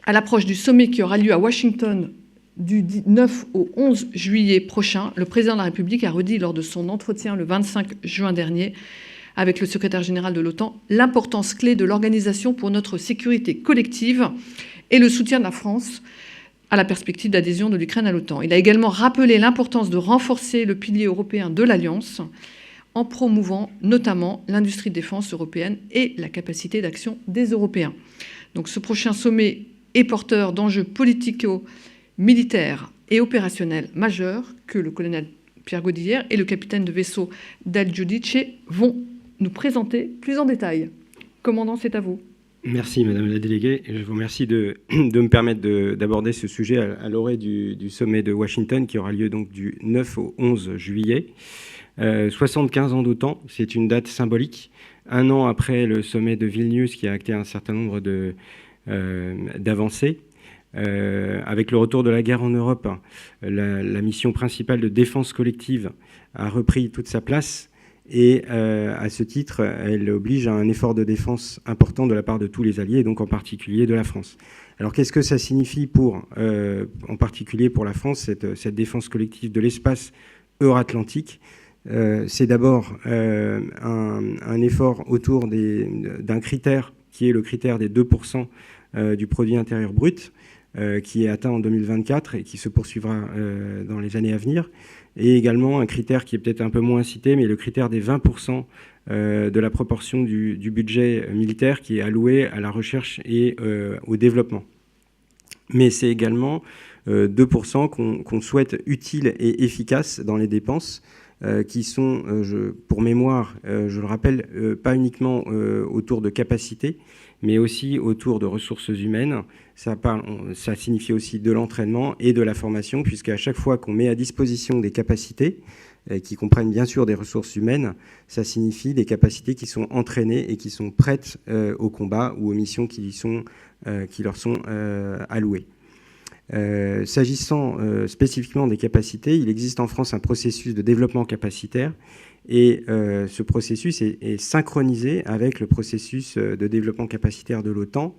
À l'approche du sommet qui aura lieu à Washington du 9 au 11 juillet prochain, le président de la République a redit lors de son entretien le 25 juin dernier avec le secrétaire général de l'OTAN l'importance clé de l'organisation pour notre sécurité collective et le soutien de la France à la perspective d'adhésion de l'Ukraine à l'OTAN. Il a également rappelé l'importance de renforcer le pilier européen de l'Alliance en promouvant notamment l'industrie de défense européenne et la capacité d'action des Européens. Donc ce prochain sommet est porteur d'enjeux politico-militaires et opérationnels majeurs que le colonel Pierre Godillère et le capitaine de vaisseau Del Giudice vont nous présenter plus en détail. Commandant, c'est à vous. Merci Madame la déléguée. Je vous remercie de me permettre d'aborder ce sujet à l'orée du sommet de Washington qui aura lieu donc du 9 au 11 juillet. 75 ans d'OTAN, c'est une date symbolique. Un an après le sommet de Vilnius qui a acté un certain nombre d'avancées. Avec le retour de la guerre en Europe, la mission principale de défense collective a repris toute sa place. Et à ce titre, elle oblige à un effort de défense important de la part de tous les alliés, et donc en particulier de la France. Alors qu'est-ce que ça signifie en particulier pour la France, cette défense collective de l'espace euro-atlantique? C'est d'abord un effort autour d'un critère qui est le critère des 2% du produit intérieur brut, qui est atteint en 2024 et qui se poursuivra dans les années à venir. Et également un critère qui est peut-être un peu moins cité, mais le critère des 20% de la proportion du budget militaire qui est alloué à la recherche et au développement. Mais c'est également 2% qu'on souhaite utiles et efficaces dans les dépenses, qui sont, pour mémoire, je le rappelle, pas uniquement autour de capacités, mais aussi autour de ressources humaines. Ça signifie aussi de l'entraînement et de la formation, puisqu'à chaque fois qu'on met à disposition des capacités, qui comprennent bien sûr des ressources humaines, ça signifie des capacités qui sont entraînées et qui sont prêtes au combat ou aux missions qui leur sont allouées. S'agissant spécifiquement des capacités, il existe en France un processus de développement capacitaire et ce processus est synchronisé avec le processus de développement capacitaire de l'OTAN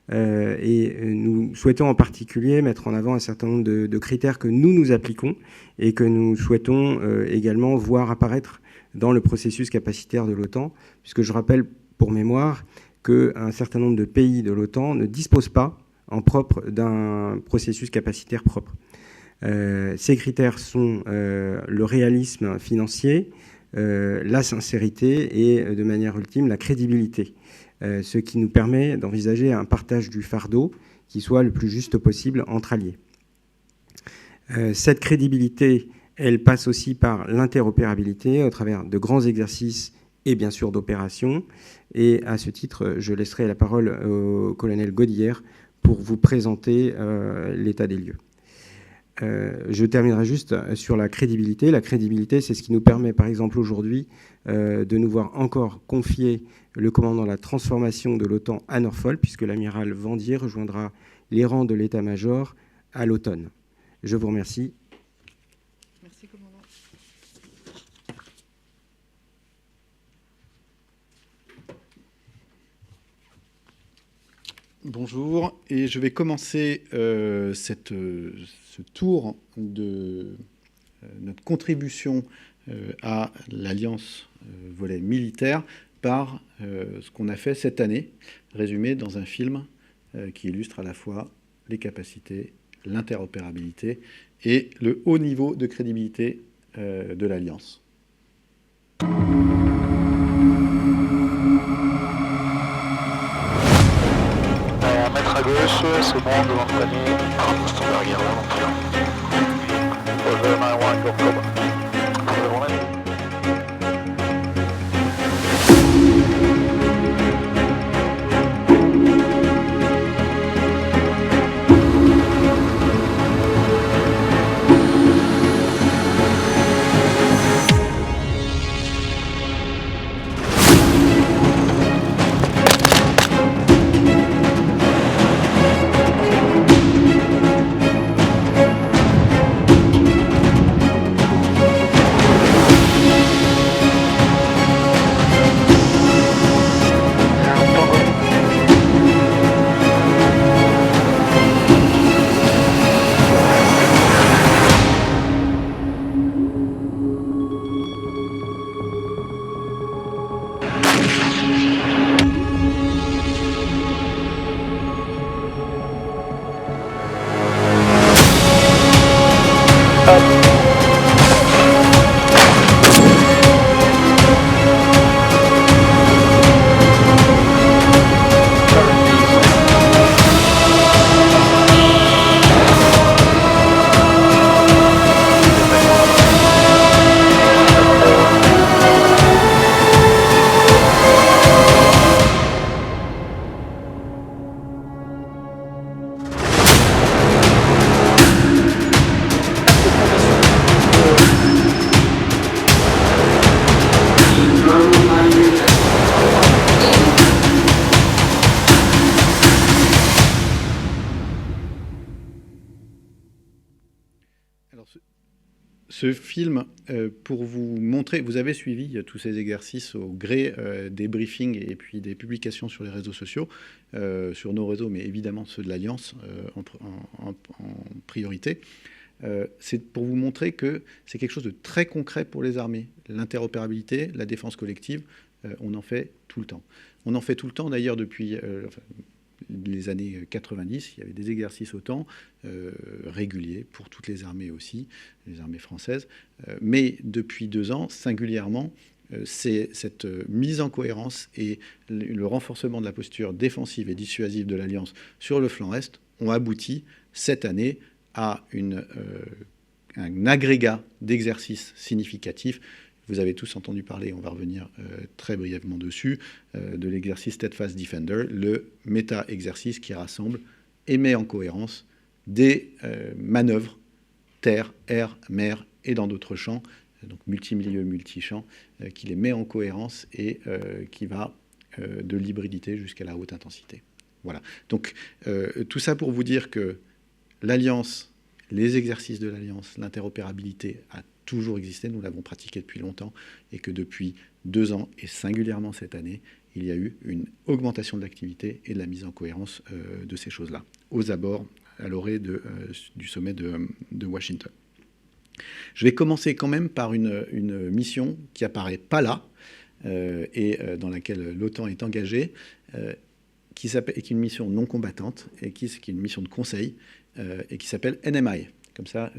et nous souhaitons en particulier mettre en avant un certain nombre de critères que nous appliquons et que nous souhaitons également voir apparaître dans le processus capacitaire de l'OTAN, puisque je rappelle pour mémoire qu'un certain nombre de pays de l'OTAN ne disposent pas en propre d'un processus capacitaire propre. Ces critères sont le réalisme financier, la sincérité et de manière ultime la crédibilité, ce qui nous permet d'envisager un partage du fardeau qui soit le plus juste possible entre alliés. Cette crédibilité, elle passe aussi par l'interopérabilité au travers de grands exercices et bien sûr d'opérations. Et à ce titre, je laisserai la parole au colonel Godillère pour vous présenter l'état des lieux. Je terminerai juste sur la crédibilité. La crédibilité, c'est ce qui nous permet, par exemple, aujourd'hui, de nous voir encore confier le commandement de la transformation de l'OTAN à Norfolk, puisque l'amiral Vendier rejoindra les rangs de l'état-major à l'automne. Je vous remercie. Merci, commandant. Bonjour, et je vais commencer ce tour de notre contribution à l'Alliance volet militaire par ce qu'on a fait cette année, résumé dans un film qui illustre à la fois les capacités, l'interopérabilité et le haut niveau de crédibilité de l'Alliance. À gauche, c'est bon, devant le panier. Standard guerre non plus. Over 9-1, go Cobra. Alors, ce film, pour vous montrer, vous avez suivi tous ces exercices au gré des briefings et puis des publications sur les réseaux sociaux, sur nos réseaux, mais évidemment ceux de l'Alliance en priorité. C'est pour vous montrer que c'est quelque chose de très concret pour les armées. L'interopérabilité, la défense collective, on en fait tout le temps. On en fait tout le temps d'ailleurs depuis les années 90, il y avait des exercices OTAN réguliers pour toutes les armées aussi, les armées françaises. Mais depuis 2 ans, singulièrement, c'est cette mise en cohérence et le renforcement de la posture défensive et dissuasive de l'Alliance sur le flanc Est ont abouti cette année à un agrégat d'exercices significatifs. Vous avez tous entendu parler, on va revenir très brièvement dessus, de l'exercice Steadfast Defender, le méta-exercice qui rassemble et met en cohérence des manœuvres terre, air, mer et dans d'autres champs, donc multimilieux, multi-champs, qui les met en cohérence et qui va de l'hybridité jusqu'à la haute intensité. Voilà. Donc tout ça pour vous dire que l'Alliance, les exercices de l'Alliance, l'interopérabilité a toujours existé, nous l'avons pratiqué depuis longtemps, et que depuis 2 ans, et singulièrement cette année, il y a eu une augmentation de l'activité et de la mise en cohérence de ces choses-là, aux abords, à l'orée du sommet de Washington. Je vais commencer quand même par une mission qui apparaît pas là, et dans laquelle l'OTAN est engagée, qui est une mission non combattante, et qui est une mission de conseil, et qui s'appelle NMI. Comme ça,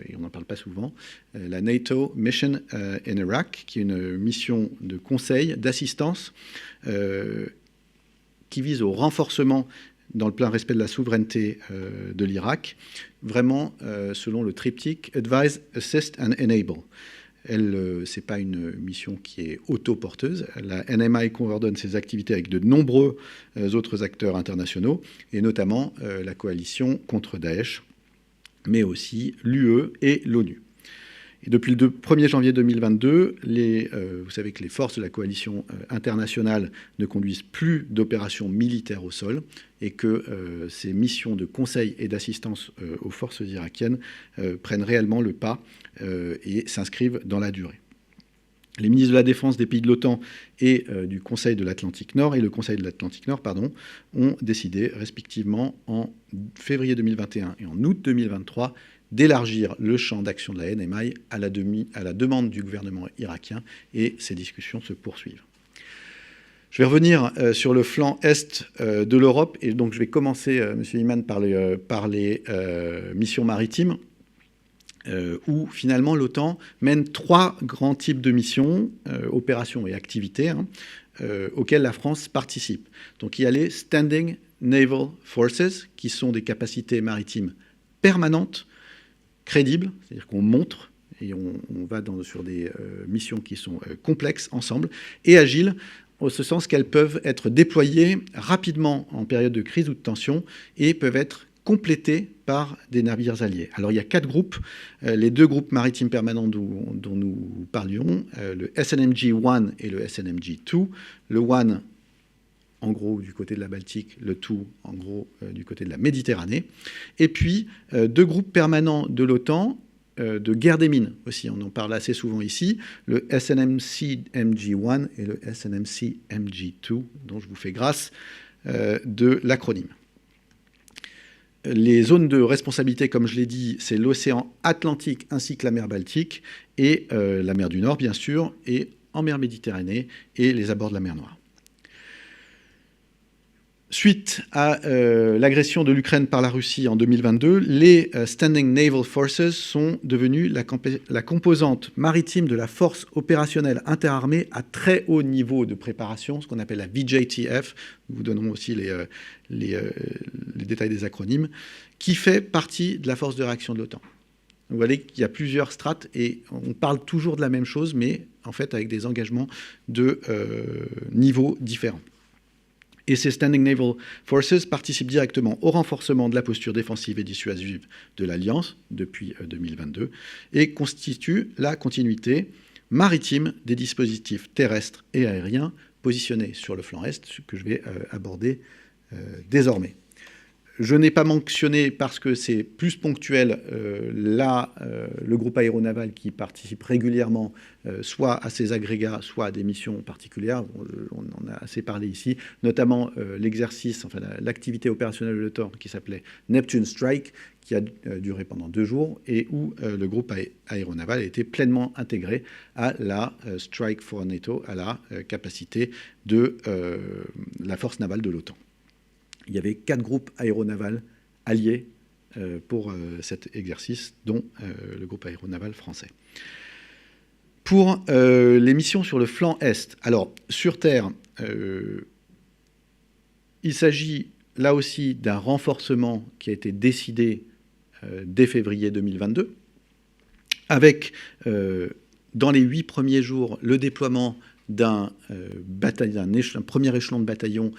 et on n'en parle pas souvent, la NATO Mission in Iraq, qui est une mission de conseil, d'assistance, qui vise au renforcement, dans le plein respect de la souveraineté de l'Irak, vraiment selon le triptyque Advise, Assist and Enable. Ce n'est pas une mission qui est autoporteuse. La NMI coordonne ses activités avec de nombreux autres acteurs internationaux, et notamment la coalition contre Daesh, mais aussi l'UE et l'ONU. Et depuis le 1er janvier 2022, vous savez que les forces de la coalition internationale ne conduisent plus d'opérations militaires au sol, et que ces missions de conseil et d'assistance aux forces irakiennes prennent réellement le pas et s'inscrivent dans la durée. Les ministres de la Défense des pays de l'OTAN et du Conseil de l'Atlantique Nord et le Conseil de l'Atlantique Nord, ont décidé respectivement en février 2021 et en août 2023 d'élargir le champ d'action de la NMI à la demande du gouvernement irakien, et ces discussions se poursuivent. Je vais revenir sur le flanc est de l'Europe, et donc je vais commencer, M. Iman, par les missions maritimes. Où finalement l'OTAN mène 3 grands types de missions, opérations et activités, auxquelles la France participe. Donc il y a les Standing Naval Forces, qui sont des capacités maritimes permanentes, crédibles, c'est-à-dire qu'on montre et on va sur des missions qui sont complexes ensemble, et agiles, au sens qu'elles peuvent être déployées rapidement en période de crise ou de tension, et peuvent être complétés par des navires alliés. Alors il y a 4 groupes, les 2 groupes maritimes permanents dont nous parlions, le SNMG-1 et le SNMG-2. Le 1, en gros, du côté de la Baltique, le 2, en gros, du côté de la Méditerranée. Et puis, 2 groupes permanents de l'OTAN, de guerre des mines aussi, on en parle assez souvent ici, le SNMC-MG-1 et le SNMC-MG-2, dont je vous fais grâce de l'acronyme. Les zones de responsabilité, comme je l'ai dit, c'est l'océan Atlantique ainsi que la mer Baltique et la mer du Nord, bien sûr, et en mer Méditerranée et les abords de la mer Noire. Suite à l'agression de l'Ukraine par la Russie en 2022, les Standing Naval Forces sont devenus la composante maritime de la force opérationnelle interarmée à très haut niveau de préparation, ce qu'on appelle la VJTF. Nous vous donnerons aussi les détails des acronymes, qui fait partie de la force de réaction de l'OTAN. Vous voyez qu'il y a plusieurs strates et on parle toujours de la même chose, mais en fait avec des engagements de niveaux différents. Et ces Standing Naval Forces participent directement au renforcement de la posture défensive et dissuasive de l'Alliance depuis 2022 et constituent la continuité maritime des dispositifs terrestres et aériens positionnés sur le flanc Est, ce que je vais aborder désormais. Je n'ai pas mentionné, parce que c'est plus ponctuel, le groupe aéronaval qui participe régulièrement soit à ces agrégats, soit à des missions particulières. On en a assez parlé ici, notamment l'exercice, enfin l'activité opérationnelle de l'OTAN qui s'appelait Neptune Strike, qui a duré pendant 2 jours et où le groupe aéronaval a été pleinement intégré à la Strike for NATO, à la capacité de la force navale de l'OTAN. Il y avait 4 groupes aéronavals alliés pour cet exercice, dont le groupe aéronaval français. Pour les missions sur le flanc Est, alors sur Terre, il s'agit là aussi d'un renforcement qui a été décidé dès février 2022, avec dans les 8 premiers jours le déploiement d'un premier échelon de bataillon,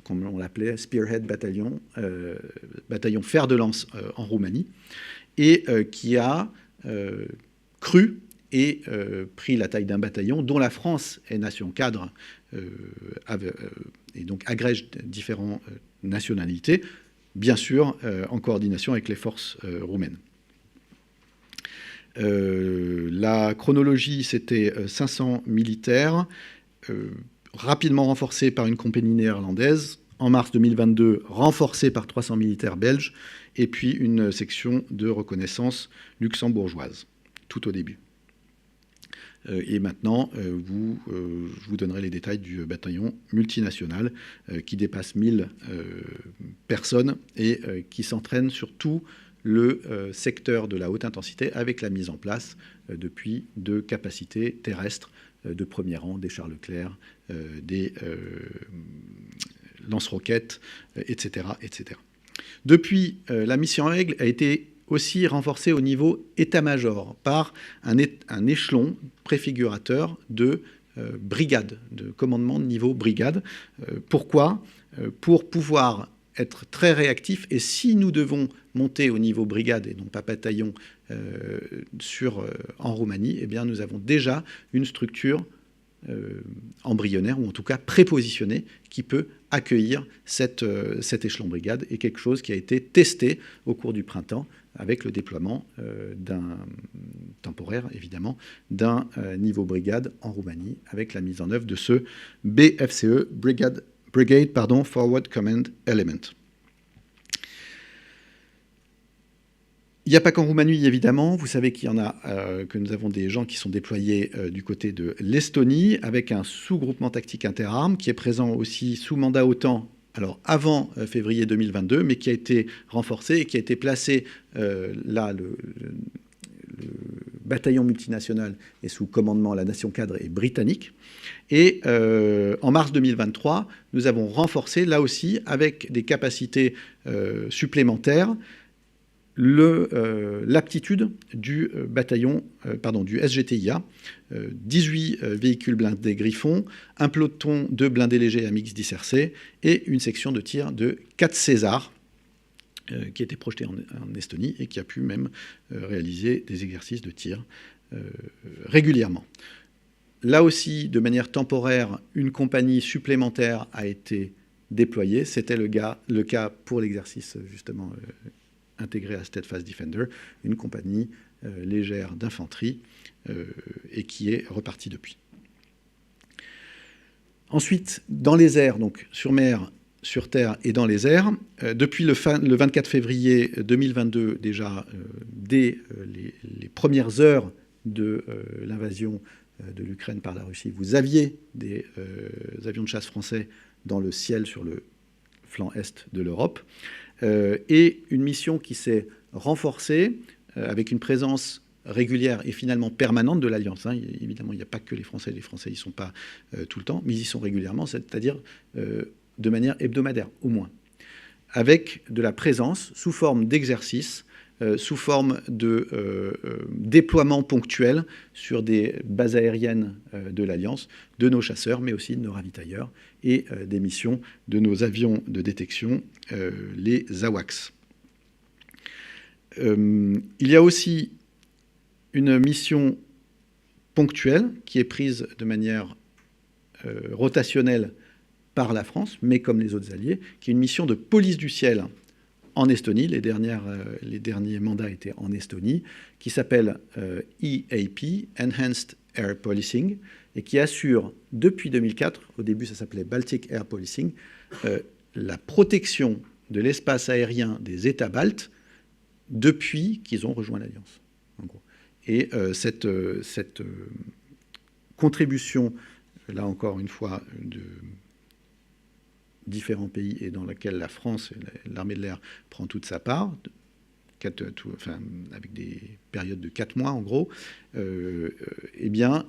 comme on l'appelait, Spearhead Bataillon, bataillon fer de lance en Roumanie, et qui a cru et pris la taille d'un bataillon dont la France est nation cadre et donc agrège différentes nationalités, bien sûr en coordination avec les forces roumaines. La chronologie, c'était 500 militaires, rapidement renforcés par une compagnie néerlandaise. En mars 2022, renforcés par 300 militaires belges, et puis une section de reconnaissance luxembourgeoise, tout au début. Et maintenant, je vous donnerai les détails du bataillon multinational qui dépasse 1000 personnes et qui s'entraîne sur tout le secteur de la haute intensité avec la mise en place depuis de capacités terrestres de premier rang, des chars Leclerc, des lance-roquettes, etc., etc. Depuis, la mission Aigle a été aussi renforcée au niveau état-major par un échelon préfigurateur de brigade, de commandement de niveau brigade. Pourquoi ? Pour pouvoir être très réactif, et si nous devons monter au niveau brigade et non pas bataillon en Roumanie, eh bien nous avons déjà une structure embryonnaire, ou en tout cas prépositionnée, qui peut accueillir cet échelon brigade, et quelque chose qui a été testé au cours du printemps avec le déploiement temporaire, évidemment, d'un niveau brigade en Roumanie, avec la mise en œuvre de ce BFCE, Brigade Forward Command Element. Il n'y a pas qu'en Roumanie, évidemment. Vous savez qu'il y en a, que nous avons des gens qui sont déployés du côté de l'Estonie, avec un sous-groupement tactique interarmes qui est présent aussi sous mandat OTAN, alors avant février 2022, mais qui a été renforcé et qui a été placé là, le bataillon multinational est sous commandement, la nation cadre est britannique. Et en mars 2023, nous avons renforcé, là aussi, avec des capacités supplémentaires, l'aptitude du bataillon, du SGTIA, 18 véhicules blindés Griffon, un peloton de blindés légers AMX-10 RC et une section de tir de 4 Césars, qui était projeté en Estonie et qui a pu même réaliser des exercices de tir régulièrement. Là aussi, de manière temporaire, une compagnie supplémentaire a été déployée. C'était le cas pour l'exercice justement intégré à Steadfast Defender, une compagnie légère d'infanterie et qui est repartie depuis. Ensuite, dans les airs, donc sur mer, sur terre et dans les airs, depuis le 24 février 2022, déjà dès les premières heures de l'invasion de l'Ukraine par la Russie, vous aviez des avions de chasse français dans le ciel sur le flanc est de l'Europe, et une mission qui s'est renforcée avec une présence régulière et finalement permanente de l'Alliance. Évidemment, il n'y a pas que les Français n'y sont pas tout le temps, mais ils y sont régulièrement, c'est-à-dire de manière hebdomadaire, au moins, avec de la présence sous forme d'exercice, sous forme de déploiement ponctuel sur des bases aériennes de l'Alliance, de nos chasseurs, mais aussi de nos ravitailleurs, et des missions de nos avions de détection, les AWACS. Il y a aussi une mission ponctuelle qui est prise de manière rotationnelle par la France, mais comme les autres alliés, qui est une mission de police du ciel en Estonie. Les derniers mandats étaient en Estonie, qui s'appelle EAP, Enhanced Air Policing, et qui assure depuis 2004, au début ça s'appelait Baltic Air Policing, la protection de l'espace aérien des États baltes depuis qu'ils ont rejoint l'Alliance, en gros. Et cette contribution, là encore une fois, de différents pays et dans laquelle la France, l'armée de l'air, prend toute sa part, avec des périodes de 4 mois en gros, eh bien,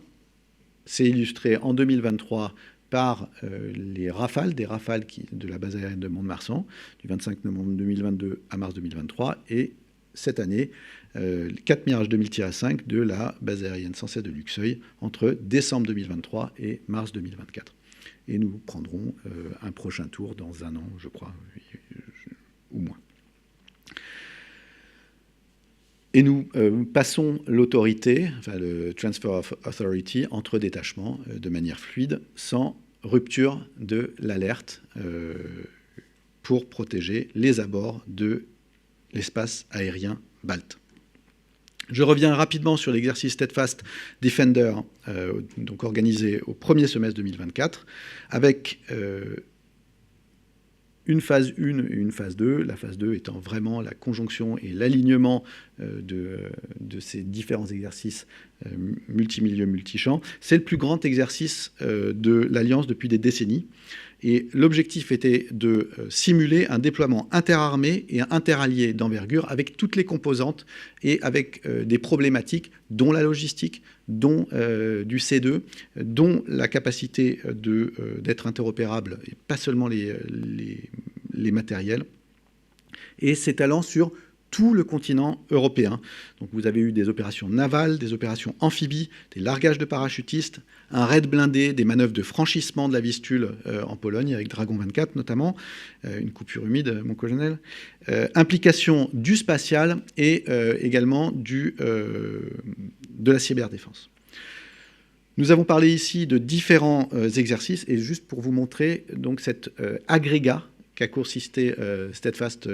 c'est illustré en 2023 par les rafales, de la base aérienne de Mont-de-Marsan, du 25 novembre 2022 à mars 2023, et cette année, 4 Mirage 2000-5 de la base aérienne sans cesse de Luxeuil entre décembre 2023 et mars 2024. Et nous prendrons un prochain tour dans 1 an, je crois, ou moins. Et nous passons l'autorité, le Transfer of Authority, entre détachements de manière fluide, sans rupture de l'alerte, pour protéger les abords de l'espace aérien balte. Je reviens rapidement sur l'exercice Steadfast Defender, donc organisé au premier semestre 2024, avec une phase 1 et une phase 2, la phase 2 étant vraiment la conjonction et l'alignement de ces différents exercices multimilieux, multichamps. C'est le plus grand exercice de l'Alliance depuis des décennies. Et l'objectif était de simuler un déploiement interarmé et interallié d'envergure avec toutes les composantes et avec des problématiques, dont la logistique, dont du C2, dont la capacité d'être interopérable, et pas seulement les matériels, et s'étalant sur tout le continent européen. Donc vous avez eu des opérations navales, des opérations amphibies, des largages de parachutistes, un raid blindé, des manœuvres de franchissement de la Vistule en Pologne, avec Dragon 24 notamment, une coupure humide, mon colonel, implication du spatial et également de la cyberdéfense. Nous avons parlé ici de différents exercices, et juste pour vous montrer donc cet agrégat qu'a consisté Steadfast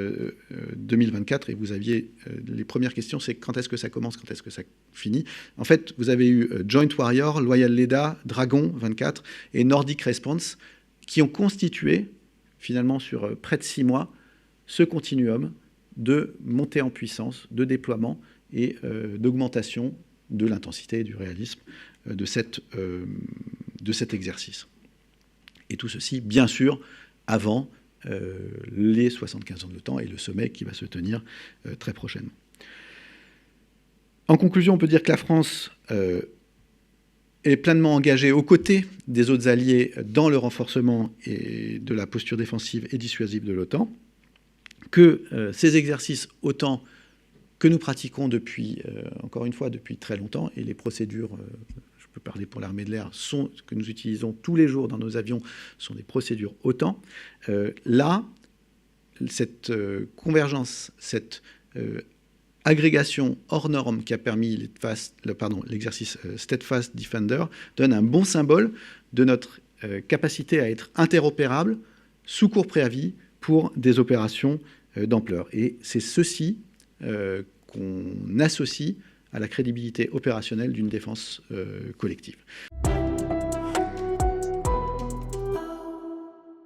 2024, et vous aviez les premières questions, c'est quand est-ce que ça commence, quand est-ce que ça finit. En fait, vous avez eu Joint Warrior, Loyal Leda, Dragon 24 et Nordic Response qui ont constitué, finalement sur près de 6 mois, ce continuum de montée en puissance, de déploiement et d'augmentation de l'intensité et du réalisme de cet exercice. Et tout ceci, bien sûr, avant les 75 ans de l'OTAN et le sommet qui va se tenir très prochainement. En conclusion, on peut dire que la France est pleinement engagée aux côtés des autres alliés dans le renforcement et de la posture défensive et dissuasive de l'OTAN, que ces exercices OTAN que nous pratiquons depuis, encore une fois, depuis très longtemps, et les procédures, je peux parler pour l'armée de l'air, que nous utilisons tous les jours dans nos avions, sont des procédures OTAN. Là, cette convergence, cette agrégation hors norme qui a permis l'exercice Steadfast Defender donne un bon symbole de notre capacité à être interopérable sous court préavis pour des opérations d'ampleur. Et c'est ceci qu'on associe à la crédibilité opérationnelle d'une défense collective.